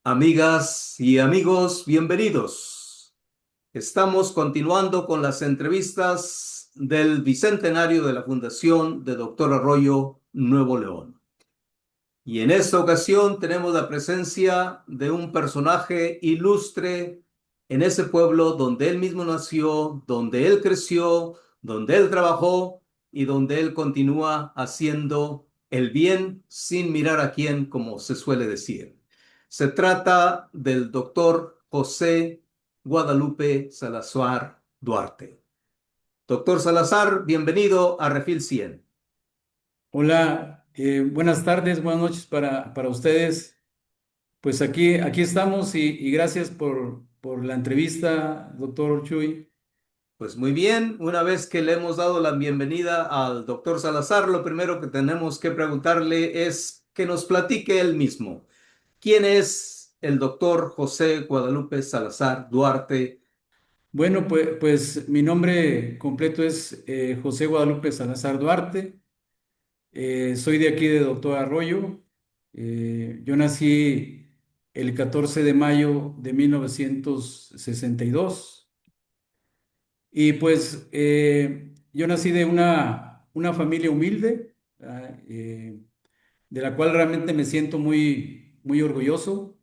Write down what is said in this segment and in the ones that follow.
Amigas y amigos, bienvenidos. Estamos continuando con las entrevistas del bicentenario de la Fundación de Doctor Arroyo Nuevo León. Y en esta ocasión tenemos la presencia de un personaje ilustre en ese pueblo donde él mismo nació, donde él creció, donde él trabajó y donde él continúa haciendo el bien sin mirar a quién, como se suele decir. Se trata del doctor José Guadalupe Salazar Duarte. Doctor Salazar, bienvenido a Refil 100. Hola, buenas tardes, buenas noches para ustedes. Pues aquí estamos y gracias por la entrevista, doctor Chuy. Pues muy bien, una vez que le hemos dado la bienvenida al doctor Salazar, lo primero que tenemos que preguntarle es que nos platique él mismo. ¿Quién es el doctor José Guadalupe Salazar Duarte? Bueno, pues mi nombre completo es José Guadalupe Salazar Duarte. Soy de aquí de Doctor Arroyo. Yo nací el 14 de mayo de 1962 y pues yo nací de una familia humilde. De la cual realmente me siento muy orgulloso.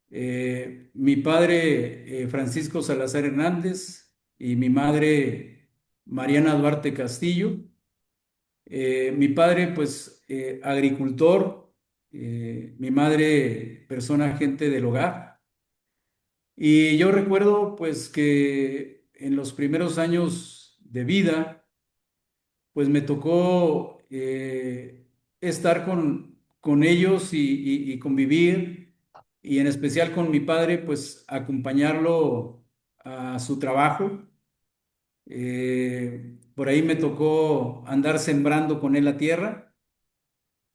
Mi padre, Francisco Salazar Hernández, y mi madre, Mariana Duarte Castillo. Mi padre, pues, agricultor, mi madre, persona agente del hogar. Y yo recuerdo, pues, que en los primeros años de vida, pues me tocó estar con ellos y convivir, y en especial con mi padre, pues acompañarlo a su trabajo. Por ahí me tocó andar sembrando con él la tierra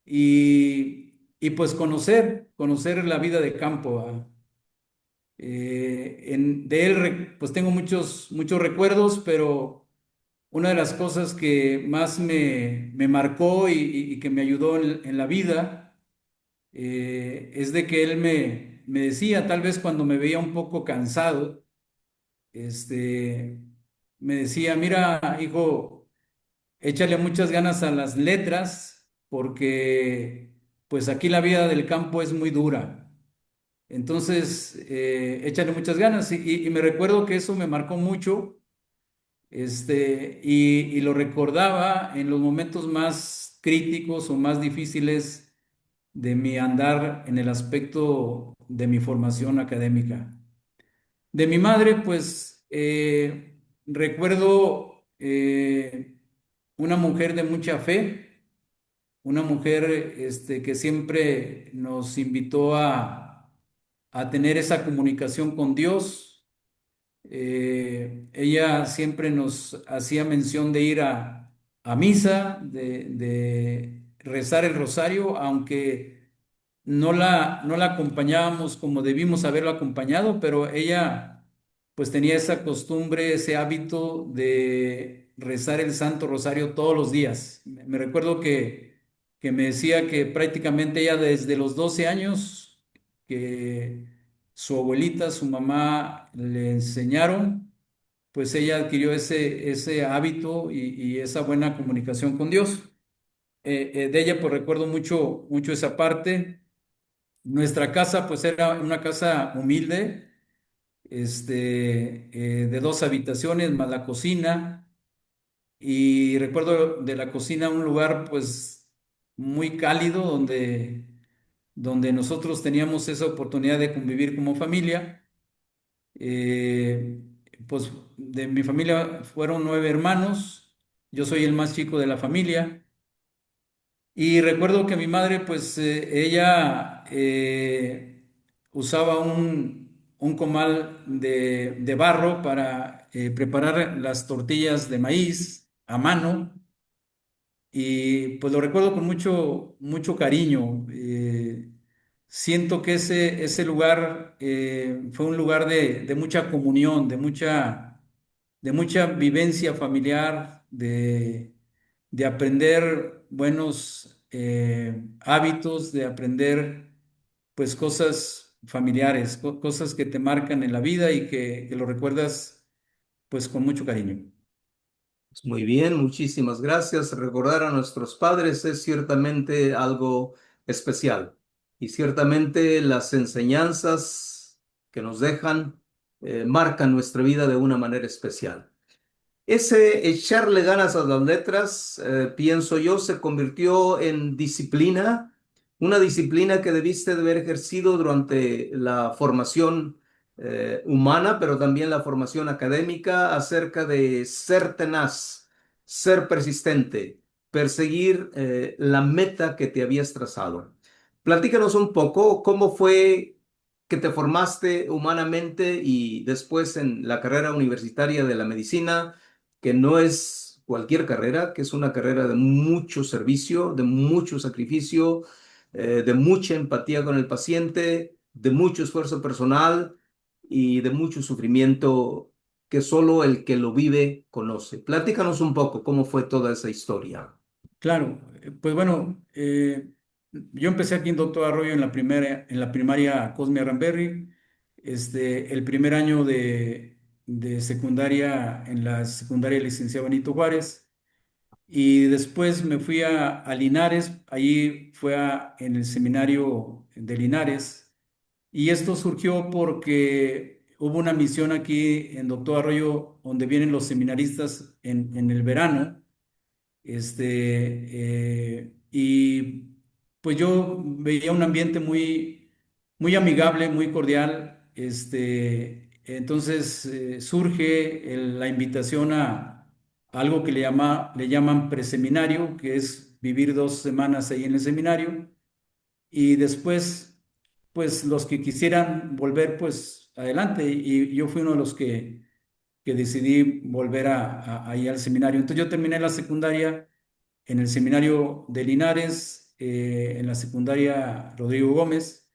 y pues conocer la vida de campo. De él, pues tengo muchos recuerdos, pero una de las cosas que más me marcó y que me ayudó en la vida es de que él me decía, tal vez cuando me veía un poco cansado, este, me decía, mira, hijo, échale muchas ganas a las letras porque pues aquí la vida del campo es muy dura. Entonces, échale muchas ganas. Y me recuerdo que eso me marcó mucho. Y lo recordaba en los momentos más críticos o más difíciles de mi andar en el aspecto de mi formación académica. De mi madre, pues recuerdo una mujer de mucha fe, una mujer que siempre nos invitó a tener esa comunicación con Dios. Ella siempre nos hacía mención de ir a misa, de rezar el rosario, aunque no la acompañábamos como debimos haberlo acompañado, pero ella pues tenía esa costumbre, ese hábito de rezar el Santo Rosario todos los días. Me recuerdo que me decía que prácticamente ella desde los 12 años, que su abuelita, su mamá le enseñaron, pues ella adquirió ese hábito y esa buena comunicación con Dios. De ella pues recuerdo mucho esa parte. Nuestra casa pues era una casa humilde, de 2 habitaciones más la cocina. Y recuerdo de la cocina un lugar pues muy cálido donde nosotros teníamos esa oportunidad de convivir como familia. Eh, pues de mi familia fueron 9 hermanos, yo soy el más chico de la familia. Y recuerdo que mi madre, pues ella usaba un comal de barro para preparar las tortillas de maíz a mano. Y pues lo recuerdo con mucho cariño. Siento que ese lugar fue un lugar de mucha comunión, de mucha vivencia familiar, de aprender buenos hábitos, de aprender pues cosas familiares, cosas que te marcan en la vida y que lo recuerdas pues con mucho cariño. Pues muy bien, muchísimas gracias. Recordar a nuestros padres es ciertamente algo especial y ciertamente las enseñanzas que nos dejan marcan nuestra vida de una manera especial. Ese echarle ganas a las letras, pienso yo, se convirtió en disciplina, una disciplina que debiste de haber ejercido durante la formación humana, pero también la formación académica acerca de ser tenaz, ser persistente, perseguir la meta que te habías trazado. Platícanos un poco cómo fue que te formaste humanamente y después en la carrera universitaria de la medicina, que no es cualquier carrera, que es una carrera de mucho servicio, de mucho sacrificio, de mucha empatía con el paciente, de mucho esfuerzo personal y de mucho sufrimiento que solo el que lo vive conoce. Platícanos un poco cómo fue toda esa historia. Claro, pues bueno, yo empecé aquí en Doctor Arroyo en la primaria Cosme Ramberry, el primer año de secundaria en la secundaria licenciado Benito Juárez, y después me fui a Linares, allí en el seminario de Linares, y esto surgió porque hubo una misión aquí en Doctor Arroyo donde vienen los seminaristas en el verano. Y pues yo veía un ambiente muy amigable, muy cordial. Entonces surge la invitación a algo que le llaman preseminario, que es vivir 2 semanas ahí en el seminario. Y después, pues los que quisieran volver, pues adelante. Y yo fui uno de los que decidí volver ahí al seminario. Entonces yo terminé la secundaria en el seminario de Linares, en la secundaria Rodrigo Gómez,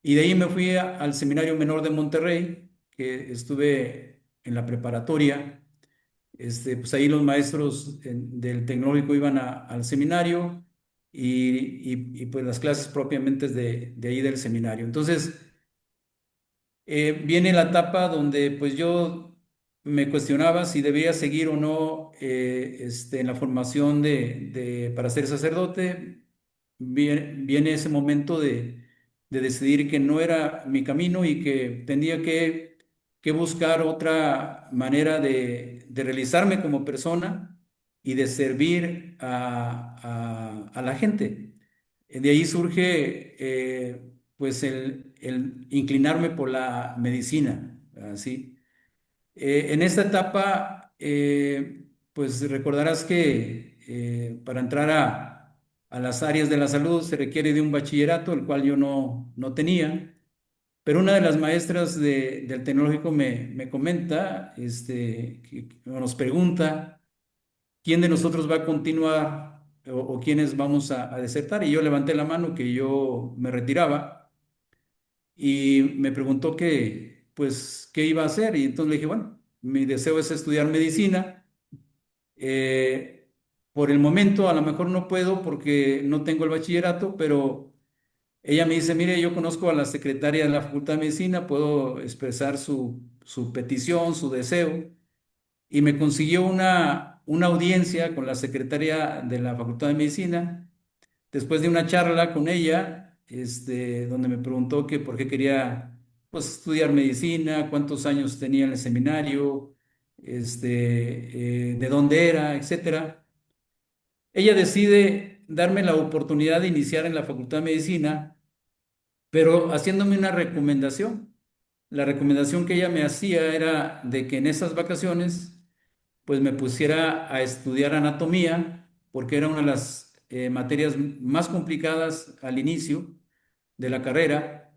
y de ahí me fui al seminario menor de Monterrey, que estuve en la preparatoria. Pues ahí los maestros del tecnológico iban al seminario pues las clases propiamente de ahí del seminario. Entonces, viene la etapa donde pues yo me cuestionaba si debía seguir o no en la formación para ser sacerdote. Viene ese momento de decidir que no era mi camino y que tenía que buscar otra manera de realizarme como persona y de servir a la gente. De ahí surge pues el inclinarme por la medicina, así. En esta etapa, pues recordarás que para entrar a las áreas de la salud se requiere de un bachillerato, el cual yo no tenía, pero una de las maestras del tecnológico me comenta, que nos pregunta quién de nosotros va a continuar o quiénes vamos a desertar, y yo levanté la mano que yo me retiraba y me preguntó pues, qué iba a hacer. Y entonces le dije, bueno, mi deseo es estudiar medicina. Eh, por el momento a lo mejor no puedo porque no tengo el bachillerato, pero ella me dice, mire, yo conozco a la secretaria de la Facultad de Medicina, puedo expresar su petición, su deseo. Y me consiguió una audiencia con la secretaria de la Facultad de Medicina después de una charla con ella, donde me preguntó que por qué quería pues, estudiar medicina, cuántos años tenía en el seminario, de dónde era, etcétera. Ella decide darme la oportunidad de iniciar en la Facultad de Medicina, pero haciéndome una recomendación. La recomendación que ella me hacía era de que en esas vacaciones pues me pusiera a estudiar anatomía, porque era una de las materias más complicadas al inicio de la carrera,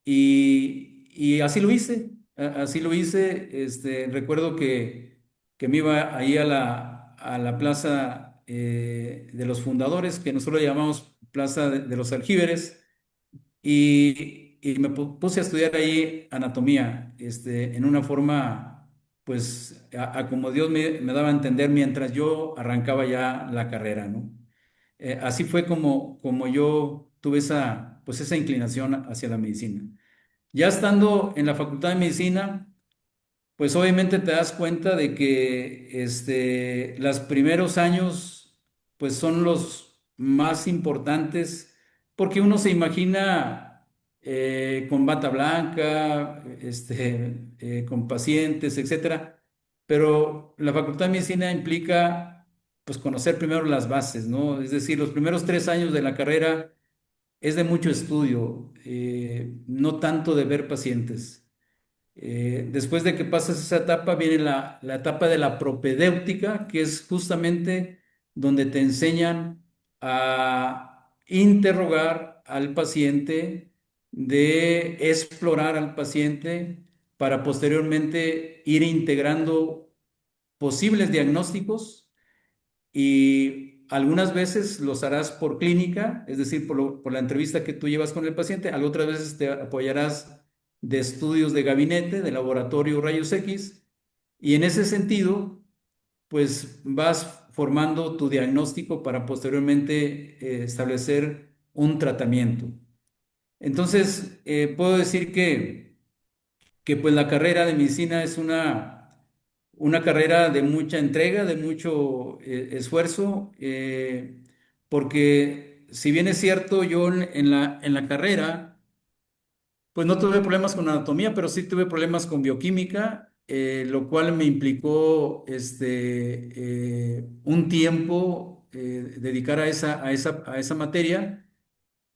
y así lo hice, así lo hice. Recuerdo que me iba ahí a la plaza de los fundadores, que nosotros le llamamos Plaza de los Aljíberes, y me puse a estudiar ahí anatomía, en una forma, pues, a como Dios me daba a entender mientras yo arrancaba ya la carrera, ¿no? Así fue como yo tuve pues esa inclinación hacia la medicina. Ya estando en la Facultad de Medicina, pues obviamente te das cuenta de que los primeros años pues son los más importantes porque uno se imagina con bata blanca, con pacientes, etcétera, pero la Facultad de Medicina implica pues conocer primero las bases, ¿no? Es decir, los primeros 3 años de la carrera es de mucho estudio, no tanto de ver pacientes. Después de que pasas esa etapa, viene la etapa de la propedéutica, que es justamente donde te enseñan a interrogar al paciente, de explorar al paciente, para posteriormente ir integrando posibles diagnósticos y algunas veces los harás por clínica, es decir, por la entrevista que tú llevas con el paciente, otras veces te apoyarás de estudios de gabinete, de laboratorio, rayos X, y en ese sentido, pues vas formando tu diagnóstico para posteriormente establecer un tratamiento. Entonces, puedo decir que pues la carrera de medicina es una carrera de mucha entrega, de mucho esfuerzo, porque si bien es cierto, yo en la carrera, pues no tuve problemas con anatomía, pero sí tuve problemas con bioquímica, lo cual me implicó un tiempo dedicar a esa materia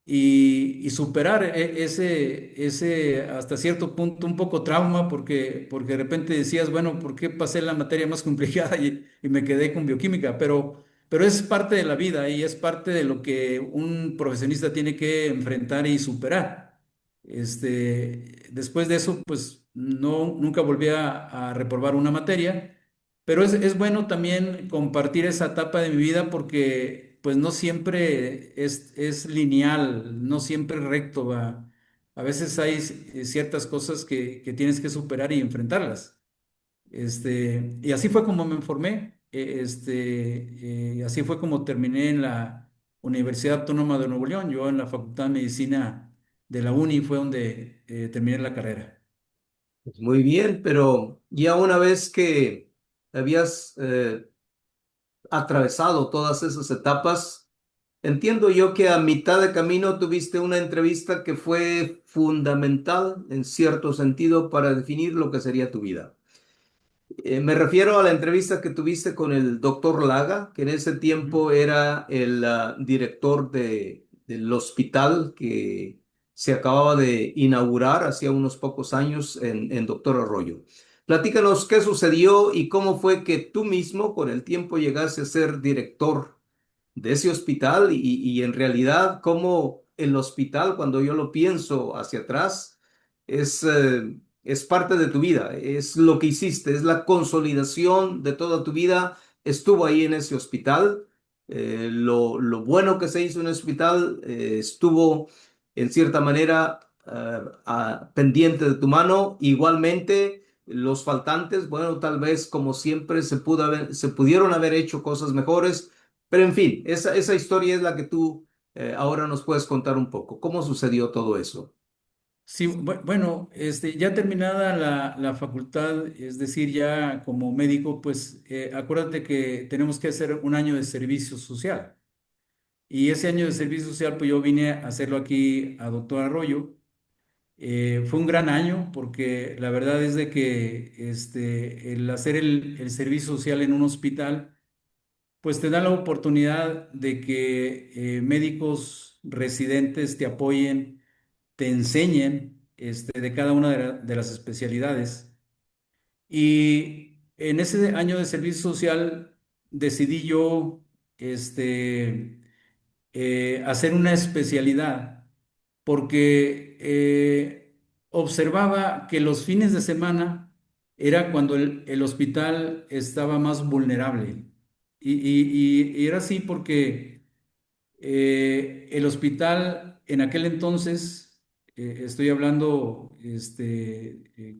y superar ese hasta cierto punto un poco trauma, porque de repente decías, bueno, ¿por qué pasé la materia más complicada y me quedé con bioquímica? Pero es parte de la vida y es parte de lo que un profesionista tiene que enfrentar y superar. Después de eso, pues no, nunca volví a reprobar una materia, pero es bueno también compartir esa etapa de mi vida porque pues no siempre es lineal, no siempre recto, va. A veces hay ciertas cosas que tienes que superar y enfrentarlas. Y así fue como me formé, así fue como terminé en la Universidad Autónoma de Nuevo León. Yo en la Facultad de Medicina de la UNI fue donde terminé la carrera. Pues muy bien, pero ya una vez que habías atravesado todas esas etapas, entiendo yo que a mitad de camino tuviste una entrevista que fue fundamental en cierto sentido para definir lo que sería tu vida. Me refiero a la entrevista que tuviste con el doctor Laga, que en ese tiempo Ujú. era el director del hospital que se acababa de inaugurar hacía unos pocos años en Doctor Arroyo. Platícanos qué sucedió y cómo fue que tú mismo con el tiempo llegaste a ser director de ese hospital y en realidad cómo el hospital, cuando yo lo pienso hacia atrás, es parte de tu vida, es lo que hiciste, es la consolidación de toda tu vida, estuvo ahí en ese hospital. Lo bueno que se hizo en el hospital estuvo en cierta manera pendiente de tu mano. Igualmente, los faltantes, bueno, tal vez como siempre se pudieron haber hecho cosas mejores, pero en fin, esa historia es la que tú ahora nos puedes contar un poco. ¿Cómo sucedió todo eso? Sí, bueno, ya terminada la facultad, es decir, ya como médico, pues acuérdate que tenemos que hacer un año de servicio social. Y ese año de servicio social, pues yo vine a hacerlo aquí a Doctor Arroyo. Fue un gran año porque la verdad es de que el hacer el servicio social en un hospital, pues te da la oportunidad de que médicos residentes te apoyen, te enseñen de cada una de las especialidades. Y en ese año de servicio social decidí yo hacer una especialidad porque observaba que los fines de semana era cuando el hospital estaba más vulnerable. Y era así porque el hospital en aquel entonces, estoy hablando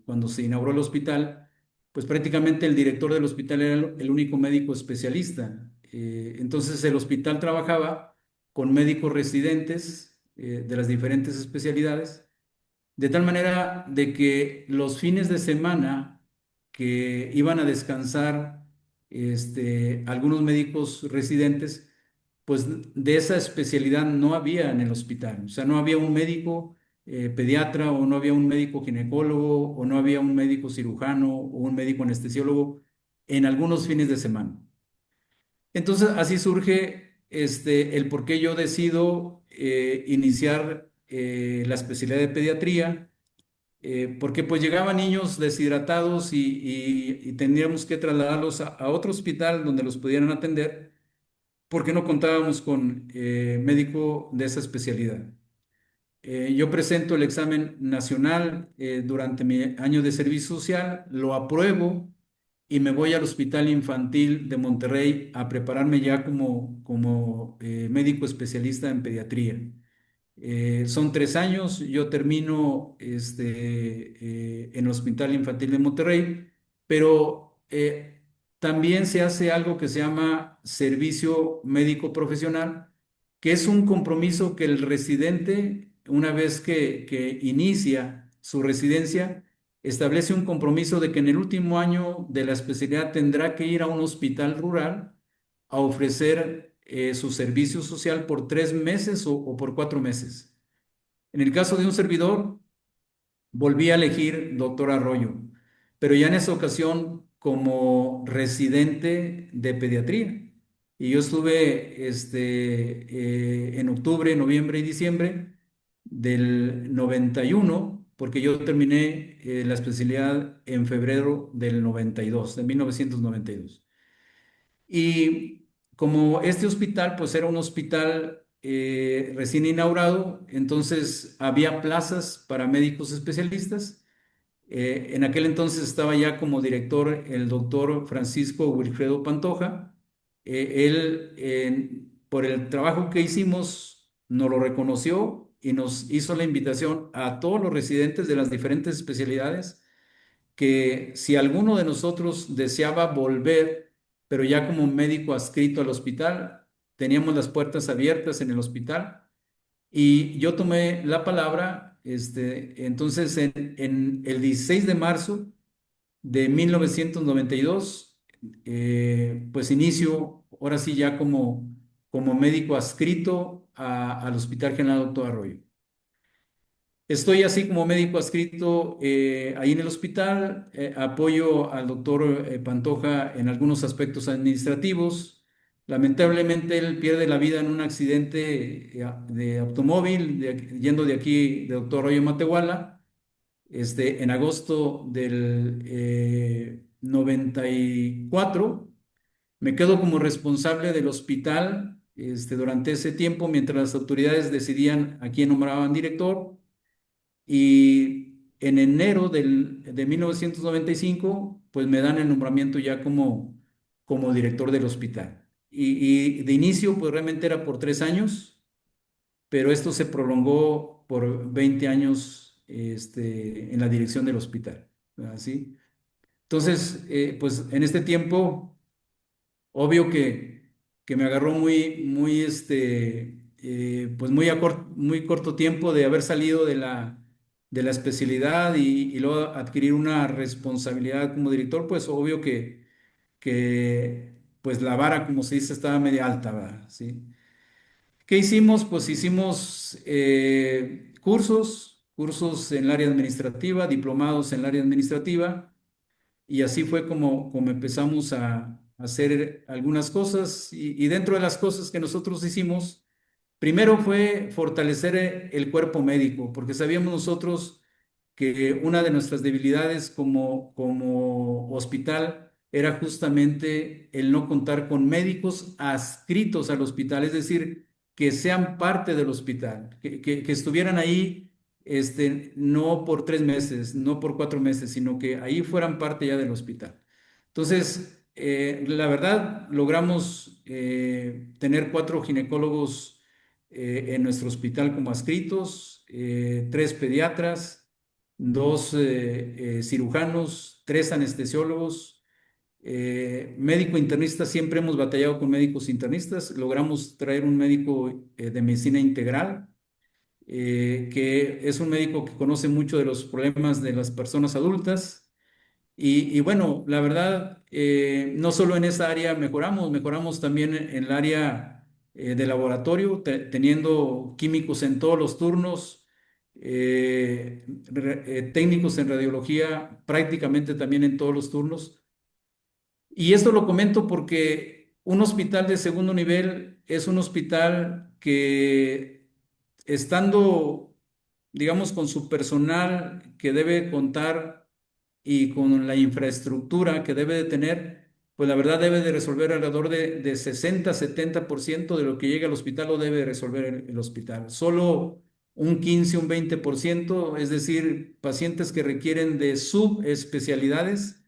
cuando se inauguró el hospital, pues prácticamente el director del hospital era el único médico especialista. Entonces el hospital trabajaba con médicos residentes de las diferentes especialidades de tal manera de que los fines de semana que iban a descansar algunos médicos residentes, pues de esa especialidad no había en el hospital. O sea, no había un médico pediatra, o no había un médico ginecólogo, o no había un médico cirujano o un médico anestesiólogo en algunos fines de semana. Entonces, así surge el por qué yo decido iniciar la especialidad de pediatría, porque pues llegaban niños deshidratados y tendríamos que trasladarlos a otro hospital donde los pudieran atender, porque no contábamos con médico de esa especialidad. Yo presento el examen nacional durante mi año de servicio social, lo apruebo y me voy al Hospital Infantil de Monterrey a prepararme ya como médico especialista en pediatría. Son 3 años, yo termino en el Hospital Infantil de Monterrey, pero también se hace algo que se llama servicio médico profesional, que es un compromiso que el residente, una vez que inicia su residencia, establece un compromiso de que en el último año de la especialidad tendrá que ir a un hospital rural a ofrecer su servicio social por 3 meses o por 4 meses. En el caso de un servidor, volví a elegir doctor Arroyo, pero ya en esa ocasión como residente de pediatría. Y yo estuve en octubre, noviembre y diciembre del 91, porque yo terminé la especialidad en febrero del 92, de 1992. Y como este hospital, pues era un hospital recién inaugurado, entonces había plazas para médicos especialistas. En aquel entonces estaba ya como director el doctor Francisco Wilfredo Pantoja. Él, por el trabajo que hicimos, nos lo reconoció y nos hizo la invitación a todos los residentes de las diferentes especialidades que si alguno de nosotros deseaba volver, pero ya como médico adscrito al hospital, teníamos las puertas abiertas en el hospital y yo tomé la palabra, entonces en el 16 de marzo de 1992, pues inicio ahora sí ya como médico adscrito al Hospital General Doctor Arroyo. Estoy así como médico adscrito ahí en el hospital, apoyo al doctor Pantoja en algunos aspectos administrativos. Lamentablemente él pierde la vida en un accidente de automóvil yendo de aquí de Doctor Arroyo Matehuala, en agosto del 94. Me quedo como responsable del hospital durante ese tiempo mientras las autoridades decidían a quién nombraban director. Y en enero de 1995, pues me dan el nombramiento ya como director del hospital. Y de inicio, pues realmente era por 3 años, pero esto se prolongó por 20 años en la dirección del hospital. ¿Así? Entonces, pues en este tiempo, obvio que me agarró muy, pues muy corto tiempo de haber salido de la especialidad y luego adquirir una responsabilidad como director, pues obvio que pues la vara, como se dice, estaba media alta, ¿verdad? ¿Sí? ¿Qué hicimos? Pues hicimos cursos en el área administrativa, diplomados en el área administrativa, y así fue como empezamos a hacer algunas cosas. Y dentro de las cosas que nosotros hicimos, primero fue fortalecer el cuerpo médico, porque sabíamos nosotros que una de nuestras debilidades como hospital era justamente el no contar con médicos adscritos al hospital, es decir, que sean parte del hospital, que estuvieran ahí, no por 3 meses, no por 4 meses, sino que ahí fueran parte ya del hospital. Entonces, la verdad, logramos tener 4 ginecólogos en nuestro hospital como adscritos, 3 pediatras, 2 cirujanos, 3 anestesiólogos, médico internista. Siempre hemos batallado con médicos internistas. Logramos traer un médico de medicina integral que es un médico que conoce mucho de los problemas de las personas adultas. Y bueno, la verdad, no solo en esa área mejoramos también en el área de laboratorio, teniendo químicos en todos los turnos, técnicos en radiología prácticamente también en todos los turnos. Y esto lo comento porque un hospital de segundo nivel es un hospital que, estando, digamos, con su personal que debe contar y con la infraestructura que debe de tener, pues la verdad debe de resolver alrededor de 60-70% de lo que llega al hospital lo debe de resolver el hospital. Solo un 15, un 20%, es decir, pacientes que requieren de subespecialidades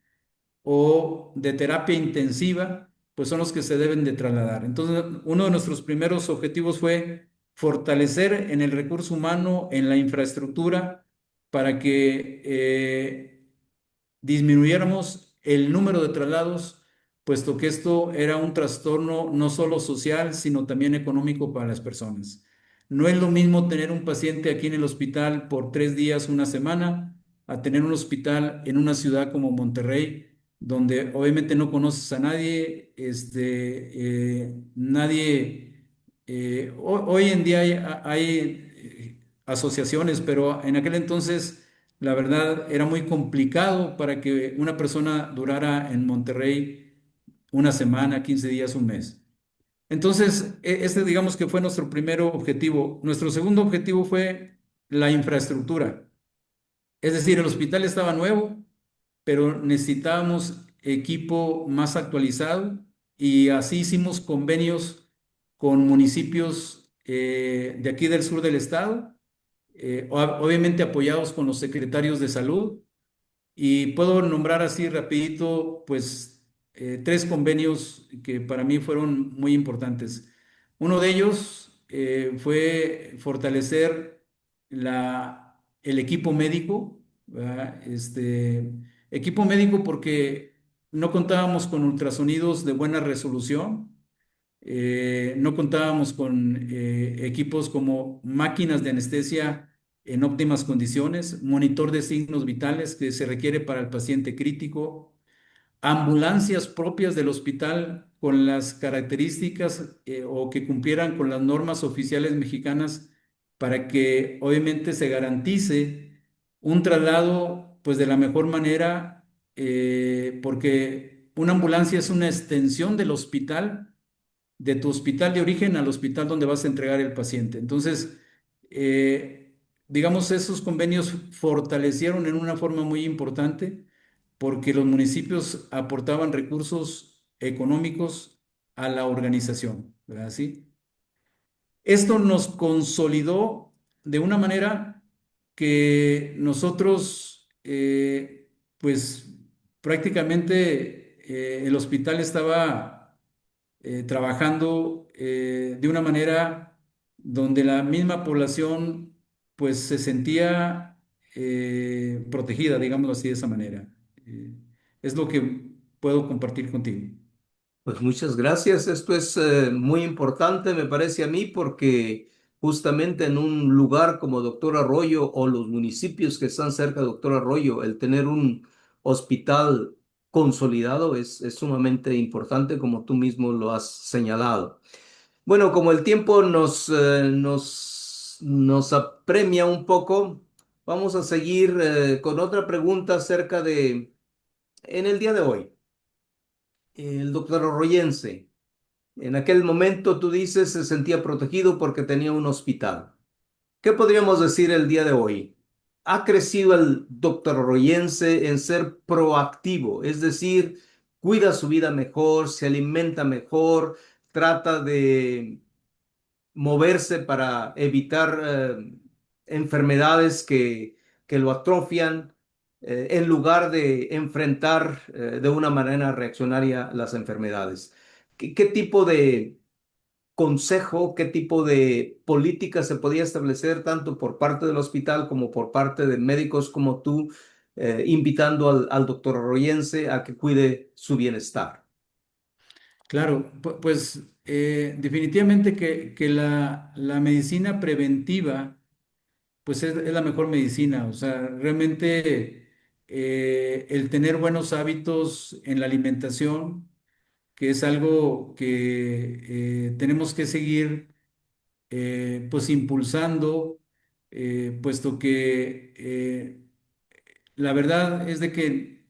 o de terapia intensiva, pues son los que se deben de trasladar. Entonces, uno de nuestros primeros objetivos fue fortalecer en el recurso humano, en la infraestructura, para que disminuyéramos el número de traslados, puesto que esto era un trastorno no solo social, sino también económico para las personas. No es lo mismo tener un paciente aquí en el hospital por 3 días, una semana, a tener un hospital en una ciudad como Monterrey, donde obviamente no conoces a nadie, nadie, hoy en día hay asociaciones, pero en aquel entonces la verdad era muy complicado para que una persona durara en Monterrey una semana, 15 días, un mes. Entonces, este digamos que fue nuestro primer objetivo. Nuestro segundo objetivo fue la infraestructura. Es decir, el hospital estaba nuevo, pero necesitábamos equipo más actualizado y así hicimos convenios con municipios de aquí del sur del estado, obviamente apoyados con los secretarios de salud, y puedo nombrar así rapidito, pues, 3 convenios que para mí fueron muy importantes. Uno de ellos fue fortalecer el equipo médico, ¿verdad? Equipo médico porque no contábamos con ultrasonidos de buena resolución, no contábamos con equipos como máquinas de anestesia en óptimas condiciones, monitor de signos vitales que se requiere para el paciente crítico, ambulancias propias del hospital con las características o que cumplieran con las normas oficiales mexicanas para que obviamente se garantice un traslado pues de la mejor manera, porque una ambulancia es una extensión del hospital, de tu hospital de origen al hospital donde vas a entregar el paciente. Entonces, digamos, esos convenios fortalecieron en una forma muy importante porque los municipios aportaban recursos económicos a la organización, ¿verdad? ¿Sí? Esto nos consolidó de una manera que nosotros, pues prácticamente el hospital estaba trabajando de una manera donde la misma población pues se sentía protegida, digámoslo así de esa manera. Eh, es lo que puedo compartir contigo. Pues muchas gracias. Esto es muy importante, me parece a mí, porque justamente en un lugar como Doctor Arroyo o los municipios que están cerca de Doctor Arroyo, el tener un hospital consolidado es sumamente importante, como tú mismo lo has señalado. Bueno, como el tiempo nos apremia un poco, vamos a seguir con otra pregunta acerca de, en el día de hoy, el doctor Arroyense. En aquel momento, tú dices, se sentía protegido porque tenía un hospital. ¿Qué podríamos decir el día de hoy? ¿Ha crecido el doctor Arroyense en ser proactivo? Es decir, cuida su vida mejor, se alimenta mejor, trata de moverse para evitar enfermedades que lo atrofian, en lugar de enfrentar de una manera reaccionaria las enfermedades. ¿Qué tipo de consejo, qué tipo de política se podía establecer tanto por parte del hospital como por parte de médicos como tú, invitando al doctor Arroyense a que cuide su bienestar? Claro, pues definitivamente que la medicina preventiva pues es la mejor medicina. O sea, realmente el tener buenos hábitos en la alimentación, que es algo que tenemos que seguir pues impulsando, puesto que la verdad es de que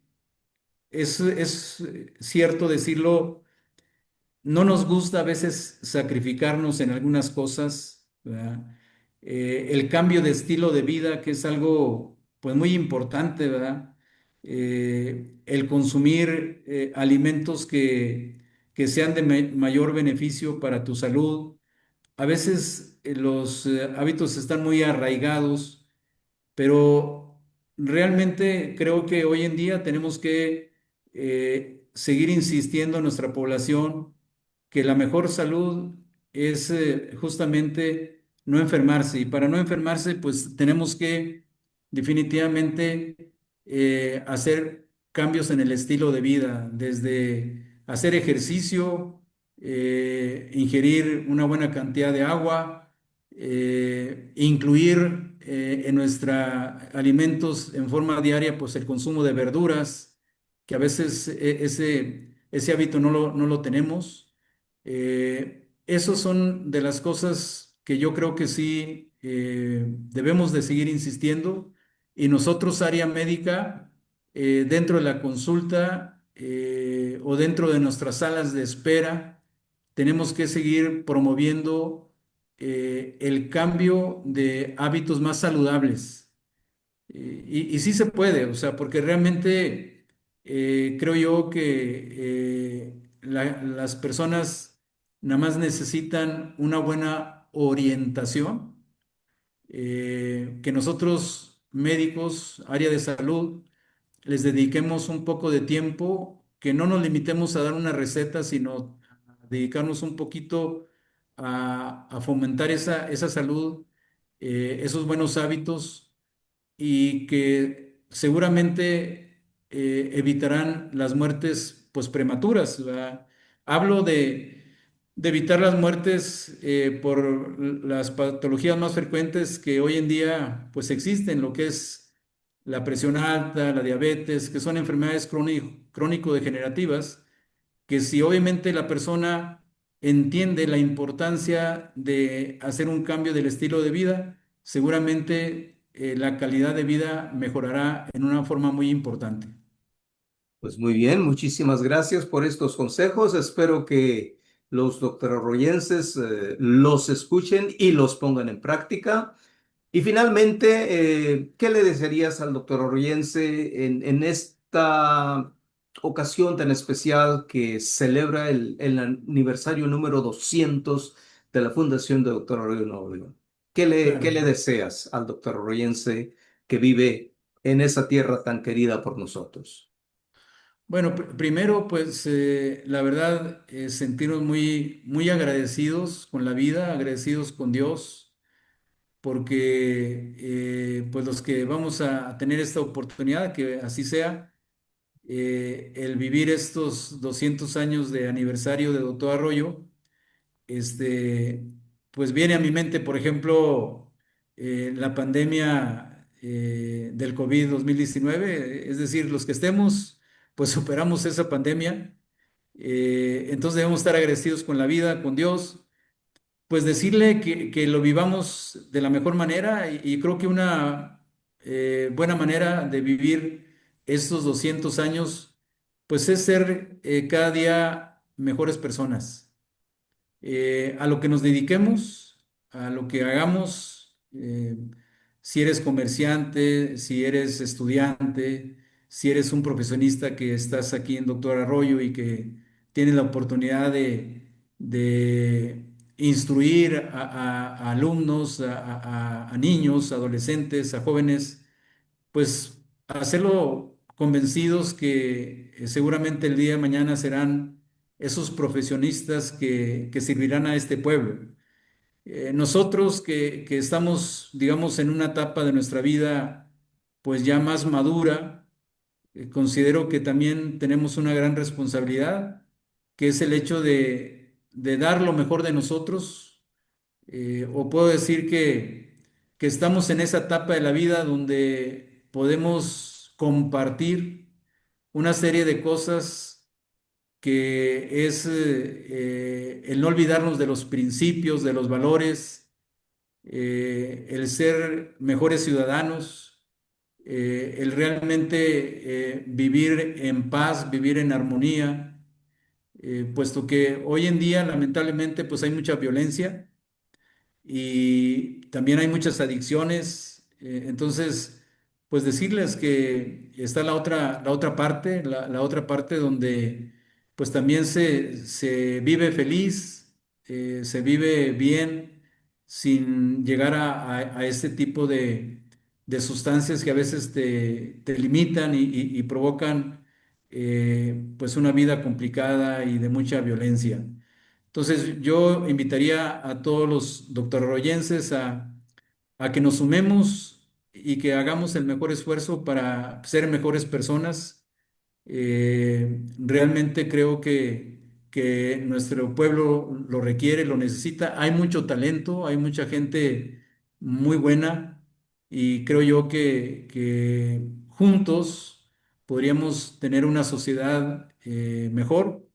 es cierto decirlo, no nos gusta a veces sacrificarnos en algunas cosas, ¿verdad? El cambio de estilo de vida, que es algo pues muy importante, ¿verdad? El consumir alimentos que sean de mayor beneficio para tu salud. A veces los hábitos están muy arraigados, pero realmente creo que hoy en día tenemos que seguir insistiendo en nuestra población que la mejor salud es justamente no enfermarse. Y para no enfermarse, pues tenemos que definitivamente hacer cambios en el estilo de vida, desde hacer ejercicio, ingerir una buena cantidad de agua, incluir en nuestra alimentos en forma diaria, pues el consumo de verduras, que a veces ese hábito no lo tenemos. Esos son de las cosas que yo creo que sí debemos de seguir insistiendo. Y nosotros, área médica, dentro de la consulta o dentro de nuestras salas de espera, tenemos que seguir promoviendo el cambio de hábitos más saludables. Y sí se puede, o sea, porque realmente creo yo que las personas nada más necesitan una buena orientación, que nosotros médicos, área de salud, les dediquemos un poco de tiempo, que no nos limitemos a dar una receta, sino a dedicarnos un poquito a fomentar esa salud, esos buenos hábitos y que seguramente evitarán las muertes pues prematuras, ¿verdad? Hablo de evitar las muertes por las patologías más frecuentes que hoy en día pues existen, lo que es la presión alta, la diabetes, que son enfermedades crónico-degenerativas, que si obviamente la persona entiende la importancia de hacer un cambio del estilo de vida, seguramente la calidad de vida mejorará en una forma muy importante. Pues muy bien, muchísimas gracias por estos consejos. Espero que los doctorarroyenses los escuchen y los pongan en práctica. Y finalmente, ¿qué le desearías al doctor Orroyense en esta ocasión tan especial que celebra el aniversario número 200 de la Fundación de Doctor Arroyo Nuevo León? Qué le Claro. deseas al doctor Orroyense que vive en esa tierra tan querida por nosotros? Bueno, primero, pues la verdad, sentirnos muy agradecidos con la vida, agradecidos con Dios, porque pues los que vamos a tener esta oportunidad, que así sea, el vivir estos 200 años de aniversario de Doctor Arroyo, este, pues viene a mi mente, por ejemplo, la pandemia del COVID-19, es decir, los que estemos, pues superamos esa pandemia. Entonces debemos estar agradecidos con la vida, con Dios, pues decirle que lo vivamos de la mejor manera y creo que una buena manera de vivir estos 200 años, pues es ser cada día mejores personas. A lo que nos dediquemos, a lo que hagamos, si eres comerciante, si eres estudiante, si eres un profesionista que estás aquí en Doctor Arroyo y que tienes la oportunidad de instruir a alumnos, a niños, adolescentes, a jóvenes, pues hacerlo convencidos que seguramente el día de mañana serán esos profesionistas que servirán a este pueblo. Nosotros que estamos, digamos, en una etapa de nuestra vida, pues ya más madura, considero que también tenemos una gran responsabilidad, que es el hecho de dar lo mejor de nosotros, o puedo decir que que estamos en esa etapa de la vida donde podemos compartir una serie de cosas que es el no olvidarnos de los principios, de los valores, el ser mejores ciudadanos, el realmente vivir en paz, vivir en armonía, puesto que hoy en día lamentablemente pues hay mucha violencia y también hay muchas adicciones. Entonces, pues decirles que está la otra parte, la otra parte donde pues también se vive feliz, se vive bien, sin llegar a este tipo de sustancias que a veces te limitan y provocan pues una vida complicada y de mucha violencia. Entonces, yo invitaría a todos los doctorroyenses a que nos sumemos y que hagamos el mejor esfuerzo para ser mejores personas. Realmente creo que nuestro pueblo lo requiere, lo necesita. Hay mucho talento, hay mucha gente muy buena y creo yo que juntos podríamos tener una sociedad mejor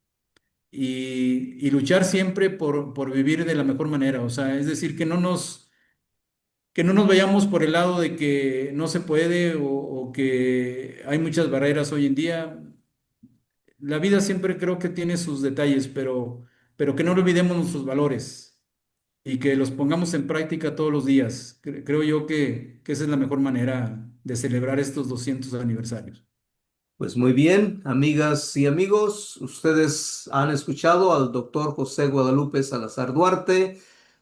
y luchar siempre por vivir de la mejor manera. O sea, es decir, que no nos vayamos por el lado de que no se puede o que hay muchas barreras hoy en día. La vida siempre creo que tiene sus detalles, pero que no olvidemos nuestros valores y que los pongamos en práctica todos los días. Creo yo que esa es la mejor manera de celebrar estos 200 aniversarios. Pues muy bien, amigas y amigos, ustedes han escuchado al doctor José Guadalupe Salazar Duarte,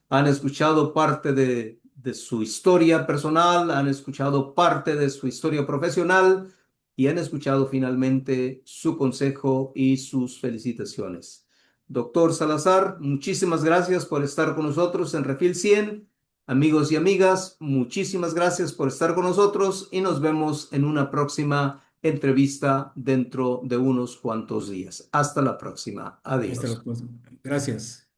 han escuchado parte de su historia personal, han escuchado parte de su historia profesional y han escuchado finalmente su consejo y sus felicitaciones. Doctor Salazar, muchísimas gracias por estar con nosotros en Refil 100. Amigos y amigas, muchísimas gracias por estar con nosotros y nos vemos en una próxima entrevista dentro de unos cuantos días. Hasta la próxima. Hasta la Adiós. próxima. Gracias.